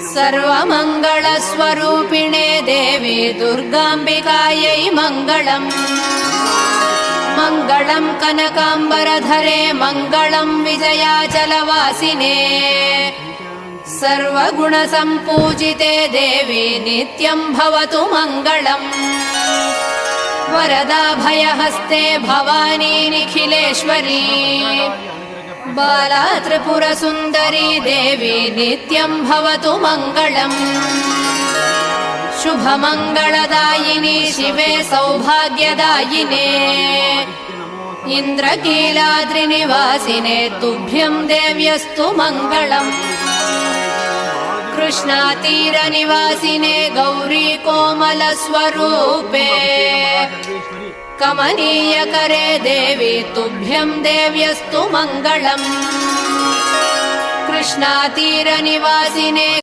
सर्वमङ्गलस्वरूपिणे देवी दुर्गाम्बिकायै मङ्गलम्। मङ्गलम् कनकाम्बरधरे मङ्गलम् विजयाचलवासिने। सर्वगुणसम्पूजिते देवी नित्यम् भवतु मङ्गलम्। वरदा भयहस्ते भवानी निखिलेश्वरी। बाला त्रिपुरसुन्दरी देवी नित्यम् भवतु मङ्गलम्। शुभमङ्गलदायिनी शिवे सौभाग्यदायिने। इन्द्रकीलाद्रिनिवासिने तुभ्यम् देव्यस्तु मङ्गलम्। कृष्णातीरनिवासिने गौरी कोमलस्वरूपे। कमनीयकरे देवी तुभ्यम् देव्यस्तु मङ्गलम्। कृष्णातीरनिवासिने